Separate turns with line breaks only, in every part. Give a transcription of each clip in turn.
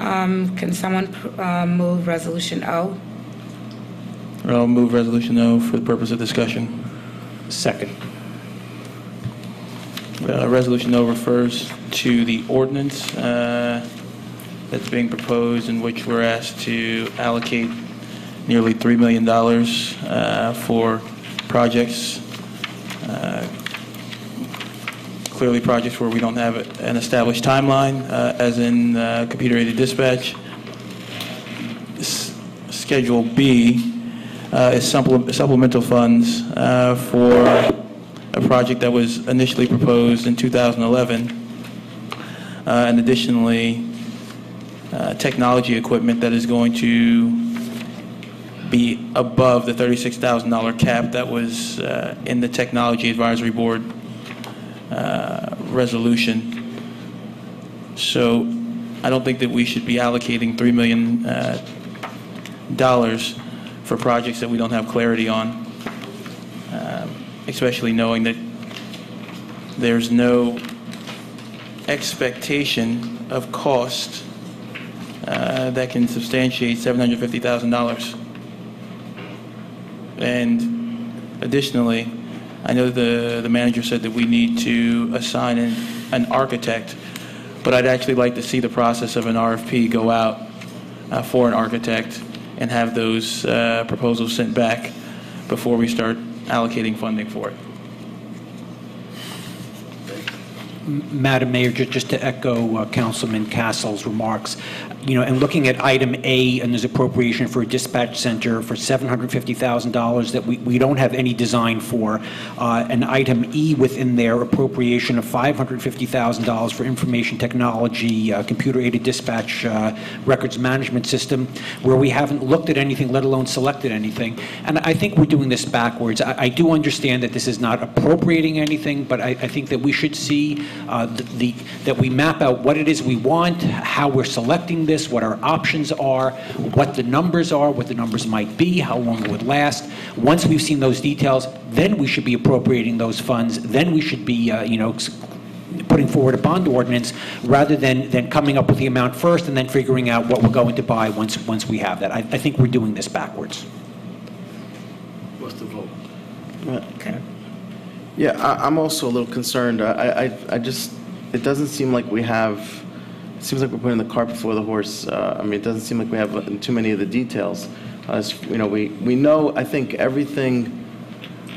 Can someone move Resolution O?
I'll move Resolution O for the purpose of discussion.
Second.
Resolution O refers to the ordinance that's being proposed, in which we're asked to allocate nearly $3 million for projects, clearly projects where we don't have an established timeline, as in computer-aided dispatch. Schedule B is supplemental funds for a project that was initially proposed in 2011, and additionally technology equipment that is going to be above the $36,000 cap that was in the Technology Advisory Board resolution. So I don't think that we should be allocating $3 million for projects that we don't have clarity on, especially knowing that there's no expectation of cost that can substantiate $750,000. And additionally, I know the manager said that we need to assign an architect, but I'd actually like to see the process of an RFP go out for an architect and have those proposals sent back before we start allocating funding for it.
Madam Mayor, just to echo Councilman Castle's remarks, and looking at item A and there's appropriation for a dispatch center for $750,000 that we don't have any design for, and item E within there, appropriation of $550,000 for information technology, computer-aided dispatch records management system, where we haven't looked at anything, let alone selected anything. And I think we're doing this backwards. I do understand that this is not appropriating anything, but I think that we should see that we map out what it is we want, how we're selecting this, what our options are, what the numbers are, what the numbers might be, how long it would last. Once we've seen those details, then we should be appropriating those funds. Then we should be, putting forward a bond ordinance rather than coming up with the amount first and then figuring out what we're going to buy once we have that. I think we're doing this backwards.
What's the vote?
Okay.
Yeah, I'm also a little concerned. I just, it doesn't seem like we have, it seems like we're putting the cart before the horse. It doesn't seem like we have too many of the details. We know, I think, everything,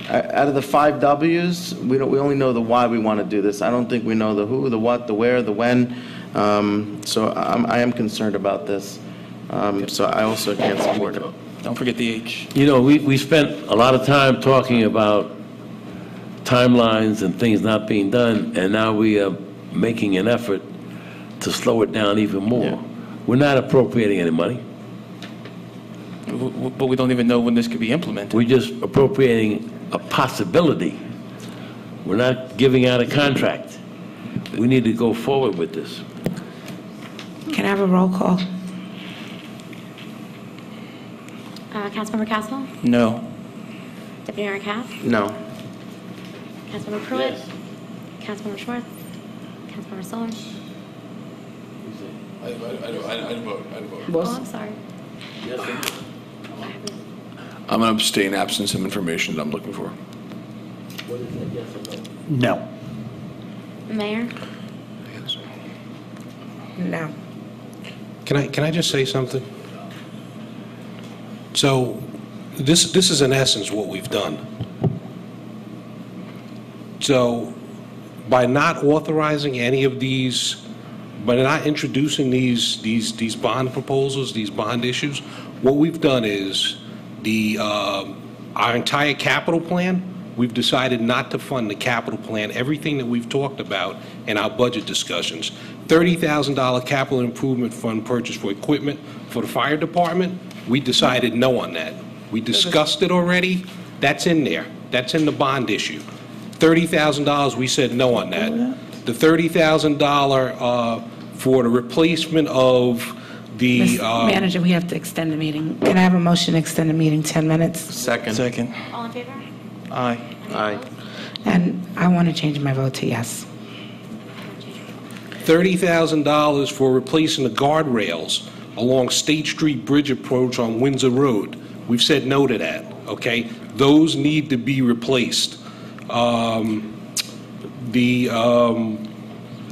out of the 5 W's, we only know the why we want to do this. I don't think we know the who, the what, the where, the when. So I am concerned about this. So I also can't support it.
Don't forget the H.
We spent a lot of time talking about timelines and things not being done, and now we are making an effort to slow it down even more. Yeah. We're not appropriating any money.
But we don't even know when this could be implemented.
We're just appropriating a possibility. We're not giving out a contract. We need to go forward with this.
Can I have a roll call?
Councilmember Castle?
No.
Deputy Mayor Cass?
No.
Councilmember Pruitt?
Yes.
Councilmember Schwartz? Councilmember Solar?
I vote.
Oh, I'm sorry.
Yes, sir.
I'm going to abstain, absent some information that I'm looking for.
What is that, yes or
No.
Mayor?
Yes.
No.
Can I just say something? So this is in essence what we've done. So by not authorizing any of these, by not introducing these bond proposals, these bond issues, what we've done is our entire capital plan, we've decided not to fund the capital plan, everything that we've talked about in our budget discussions. $30,000 capital improvement fund purchase for equipment for the fire department, we decided no on that. We discussed it already. That's in there. That's in the bond issue. $30,000, we said no on that. The $30,000 for the replacement of the...
Manager, we have to extend the meeting. Can I have a motion to extend the meeting 10 minutes?
Second.
All in favor?
Aye.
Aye.
And I want to change my vote to yes.
$30,000 for replacing the guardrails along State Street Bridge approach on Windsor Road. We've said no to that, okay? Those need to be replaced. The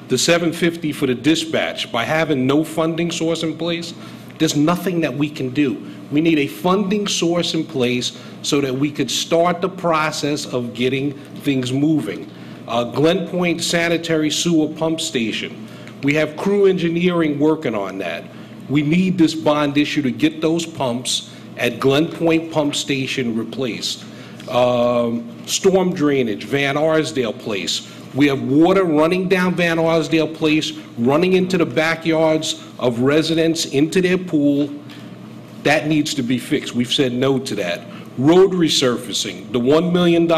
$750 for the dispatch, by having no funding source in place, there's nothing that we can do. We need a funding source in place so that we could start the process of getting things moving. Glen Point Sanitary Sewer Pump Station, we have crew engineering working on that. We need this bond issue to get those pumps at Glen Point Pump Station replaced. Storm drainage, Van Arsdale Place. We have water running down Van Arsdale Place, running into the backyards of residents, into their pool. That needs to be fixed. We've said no to that. Road resurfacing, the $1 million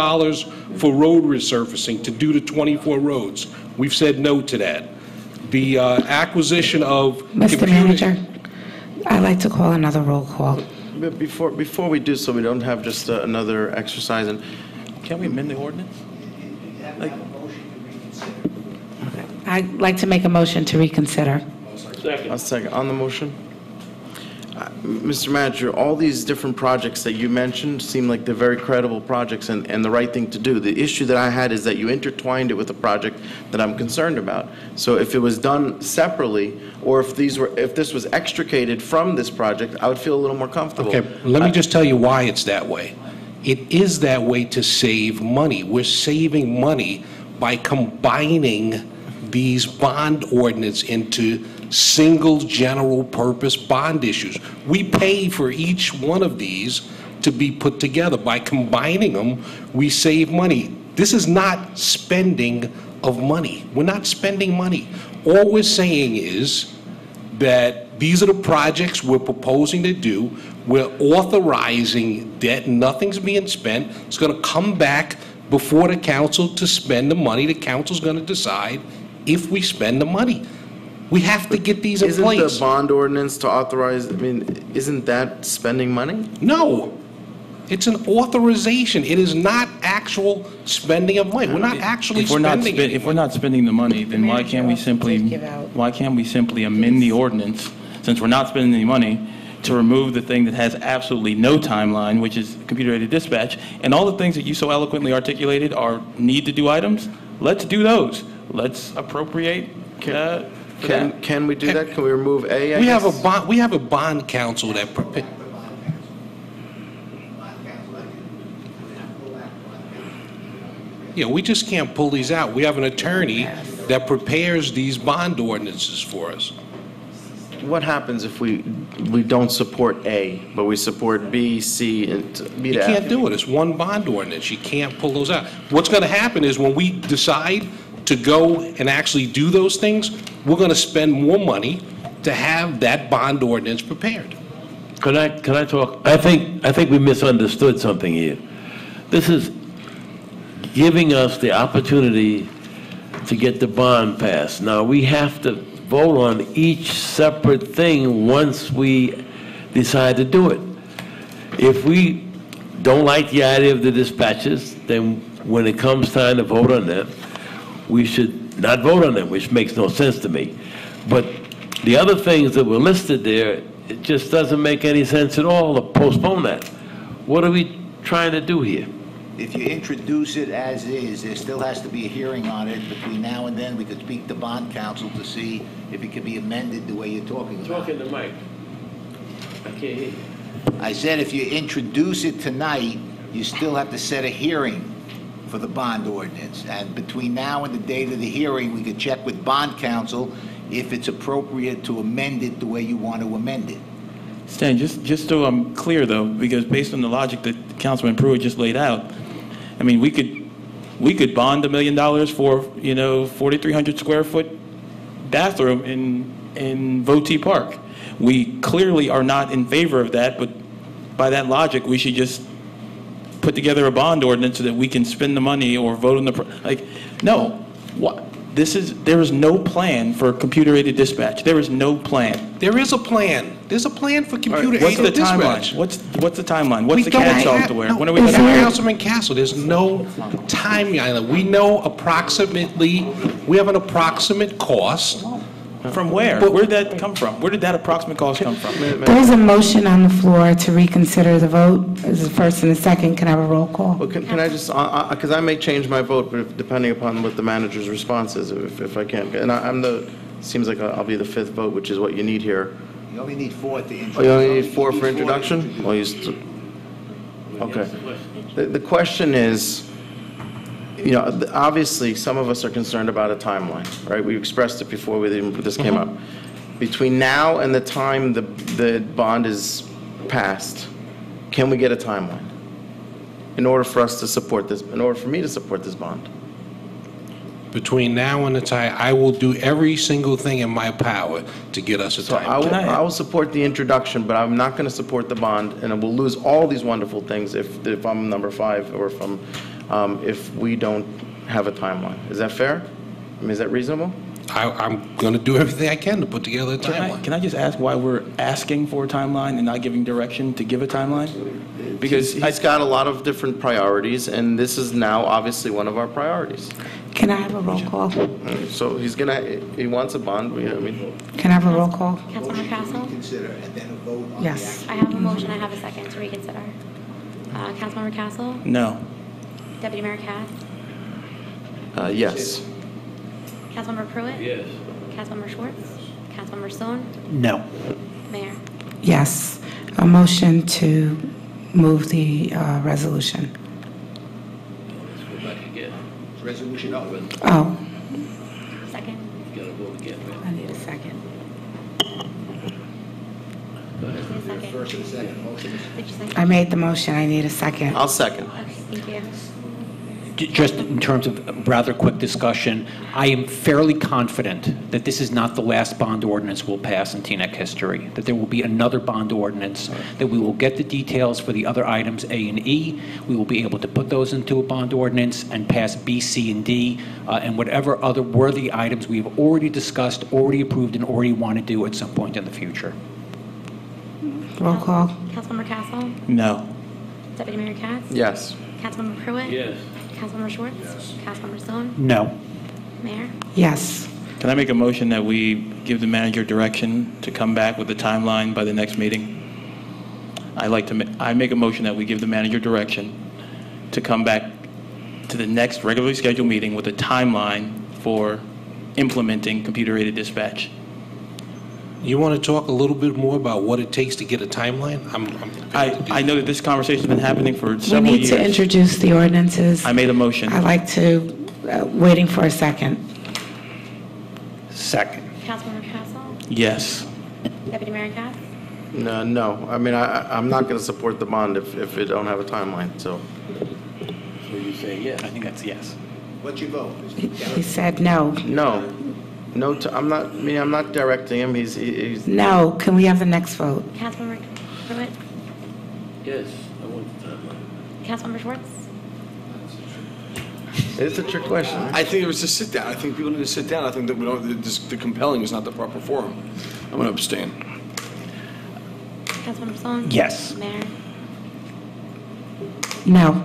for road resurfacing to do the 24 roads. We've said no to that. The acquisition of
Mr. Manager, I'd like to call another roll call.
But before we do so, we don't have just another exercise. And
Can we amend the ordinance?
I'd like to make a motion to reconsider.
a second on the motion. Mr. Manager, all these different projects that you mentioned seem like they're very credible projects and the right thing to do. The issue that I had is that you intertwined it with a project that I'm concerned about. So if it was done separately, or if this was extricated from this project, I would feel a little more comfortable.
Okay, let me just tell you why it's that way. It is that way to save money. We're saving money by combining these bond ordinance into single general purpose bond issues. We pay for each one of these to be put together. By combining them, we save money. This is not spending of money. We're not spending money. All we're saying is that these are the projects we're proposing to do. We're authorizing debt. Nothing's being spent. It's going to come back before the council to spend the money. The council's going to decide if we spend the money. We have to get these in place.
Isn't the bond ordinance to authorize, I mean, isn't that spending money?
No. It's an authorization. It is not actual spending of money. We're not actually spending it.
If we're not spending the money, then why can't we simply amend the ordinance, since we're not spending any money, to remove the thing that has absolutely no timeline, which is computer-aided dispatch, and all the things that you so eloquently articulated are need-to-do items? Let's do those. Let's appropriate.
Can we do that? Can we remove A?
We have a bond council that prepares. Yeah, we just can't pull these out. We have an attorney that prepares these bond ordinances for us.
What happens if we don't support A, but we support B, C, and B to
You
F?
can't do it. It's one bond ordinance. You can't pull those out. What's going to happen is when we decide to go and actually do those things, we're going to spend more money to have that bond ordinance prepared.
Can I talk? I think we misunderstood something here. This is giving us the opportunity to get the bond passed. Now, we have to vote on each separate thing once we decide to do it. If we don't like the idea of the dispatches, then when it comes time to vote on them, we should not vote on them, which makes no sense to me. But the other things that were listed there, it just doesn't make any sense at all to postpone that. What are we trying to do here?
If you introduce it as is, there still has to be a hearing on it. Between now and then, we could speak to bond counsel to see if it could be amended the way you're talking about.
Talk in the mic. I can't hear you.
I said if you introduce it tonight, you still have to set a hearing for the bond ordinance. And between now and the date of the hearing, we could check with bond counsel if it's appropriate to amend it the way you want to amend it.
Stan, just so I'm clear though, because based on the logic that Councilman Pruitt just laid out, I mean, we could bond $1 million for 4,300 square foot bathroom in Votee Park. We clearly are not in favor of that, but by that logic, we should just put together a bond ordinance so that we can spend the money or vote on the no. What? There is no plan for computer-aided dispatch. There is no plan.
There is a plan. There's a plan for computer-aided
What's the
dispatch.
timeline? What's the timeline? What's the
don't
CAD
have-
software?
no,
When are we going to
Councilman Castle, there's no timeline. We know approximately, we have an approximate cost
From where? Where did that come from? Where did that approximate cost come from?
There's a motion on the floor to reconsider the vote. There's a first and a second. Can I have a roll call?
Well, can I just, because I may change my vote, but depending upon what the manager's response is, if I can. And seems like I'll be the fifth vote, which is what you need here.
You only need 4 to introduce.
Oh, you only need 4 for introduction? Well, okay. The question is, obviously, some of us are concerned about a timeline, right? We expressed it before this came up. Between now and the time the bond is passed, can we get a timeline in order for us to support this, in order for me to support this bond?
Between now and the time, I will do every single thing in my power to get us a
So
timeline.
I will support the introduction, but I'm not going to support the bond, and we'll lose all these wonderful things if I'm number 5 or if we don't have a timeline. Is that fair? I mean, is that reasonable?
I'm going to do everything I can to put together a timeline.
Can I just ask why we're asking for a timeline and not giving direction to give a timeline? Because
He's got a lot of different priorities, and this is now obviously one of our priorities.
Can I have a roll call?
So he wants a bond.
Can I have a roll call?
Councilmember Castle?
Consider, and then a vote on the
Yes.
I have a motion, I have a second to reconsider. Councilmember Castle?
no.
Deputy Mayor Katz?
Yes.
Councilmember Pruitt?
Yes.
Councilmember Schwartz? Councilmember Stone?
No.
Mayor?
Yes. A motion to move the resolution.
Let's go back again.
resolution up.
Oh,
Second.
You gotta vote again, man.
I need a second.
Go ahead.
Just need a second.
First and second, motion is
Did you say?
I made the motion. I need a second.
I'll second.
Okay, thank you.
Just in terms of rather quick discussion, I am fairly confident that this is not the last bond ordinance we'll pass in Teaneck history, that there will be another bond ordinance, that we will get the details for the other items A and E, we will be able to put those into a bond ordinance and pass B, C, and D, and whatever other worthy items we have already discussed, already approved, and already want to do at some point in the future.
Roll call.
Councilmember Castle?
No.
Deputy Mayor Katz?
Yes.
Councilmember Pruitt?
Yes.
Councilmember Schwartz? Councilmember Stone?
No.
Mayor?
Yes.
Can I make a motion that we give the manager direction to come back with a timeline by the next meeting? I make a motion that we give the manager direction to come back to the next regularly scheduled meeting with a timeline for implementing computer-aided dispatch.
You want to talk a little bit more about what it takes to get a timeline?
I know that this conversation's been happening for
We
several
need to
years.
introduce the ordinances.
I made a motion.
I like to, waiting for a second.
Second.
Councilmember Castle?
Yes.
Deputy Mayor Katz?
No. I mean, I'm not going to support the bond if it don't have a timeline, so.
So you say yes?
I think that's yes.
What's your vote?
He said no.
No, I'm not directing him. He's
No. Can we have the next vote?
Councilmember Pruitt?
Yes, I want the timeline.
Councilmember Schwartz?
It's a trick question.
I think it was a sit down. I think people need to sit down. I think that the compelling is not the proper forum. I'm going to abstain.
Councilmember Stone?
Yes.
Mayor?
No.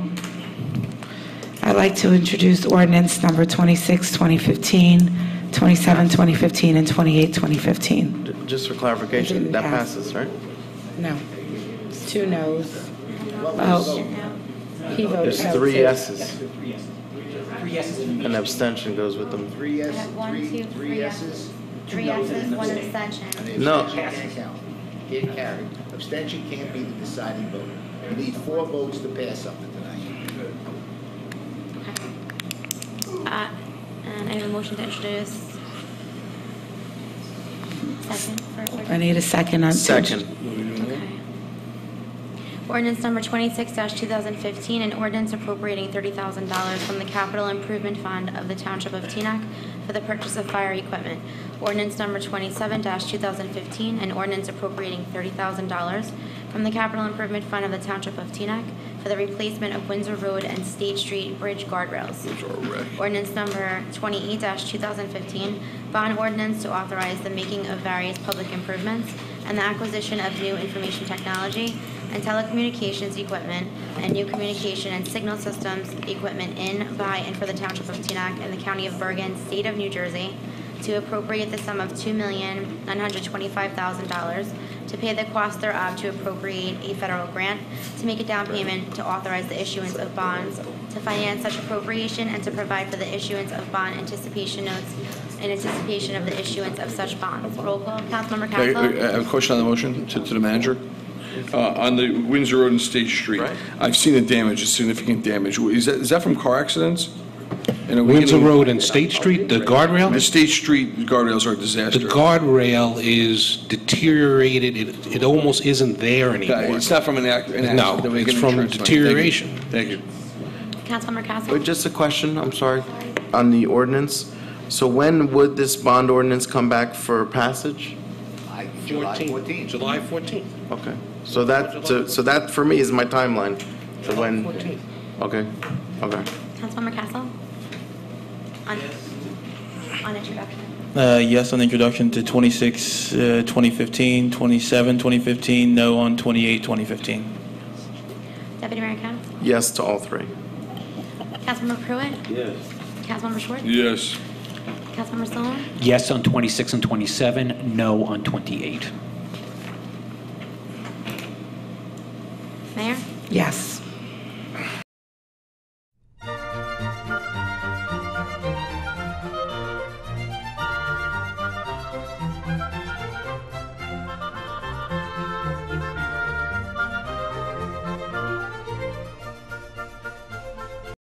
I'd like to introduce ordinance number 26, 2015, 27, 2015, and 28, 2015.
Just for clarification,
Didn't
that
pass.
passes, right?
No. 2 noes.
Oh.
He voted
There's
no,
3
too.
yeses.
3 yeses.
An abstention goes with them.
3 yes,
One, two, three
yeses.
3 yeses, 1 abstention.
And the
No.
abstention can't count. Can't carry. Abstention can't be the deciding vote. You need 4 votes to pass something tonight.
And I have a motion to introduce. Second for
I
ordinance.
need a second on.
Second.
Okay. Ordinance number 26-2015, an ordinance appropriating $30,000 from the Capital Improvement Fund of the Township of Teaneck for the purchase of fire equipment. Ordinance number 27-2015, an ordinance appropriating $30,000 from the Capital Improvement Fund of the Township of Teaneck for the replacement of Windsor Road and State Street Bridge guardrails. Ordinance number 28-2015, bond ordinance to authorize the making of various public improvements and the acquisition of new information technology and telecommunications equipment and new communication and signal systems equipment in, by, and for the Township of Teaneck and the County of Bergen, State of New Jersey, to appropriate the sum of $2,925,000 to pay the cost thereof, to appropriate a federal grant, to make a down payment, to authorize the issuance of bonds, to finance such appropriation, and to provide for the issuance of bond anticipation notes in anticipation of the issuance of such bonds. Roll call. Councilmember
I
Castle?
have a question on the motion to the manager. On the Windsor Road and State Street,
Right.
I've seen the damage, it's significant damage. Is that from car accidents? And are we
Windsor
gonna-
Road and State Street, the guardrail?
The State Street guardrails are a
The
disaster.
guardrail is deteriorated, it almost isn't there anymore.
It's not from an accident?
No,
that we
it's
get
from
insurance money.
deterioration.
Thank you.
Councilmember Castle?
Wait, just a question, I'm sorry, on the ordinance. So when would this bond ordinance come back for passage?
July 14th.
July 14th.
Okay, so that for me is my timeline. So when?
14th.
Okay, okay.
Councilmember Castle? On introduction.
Yes on introduction to 26, 2015, 27, 2015, no on 28, 2015.
Deputy Mayor Kemp?
Yes to all three.
Councilmember Pruitt?
Yes.
Councilmember Schwartz?
Yes.
Councilmember Stone?
Yes on 26 and 27, no on 28.
Mayor?
Yes.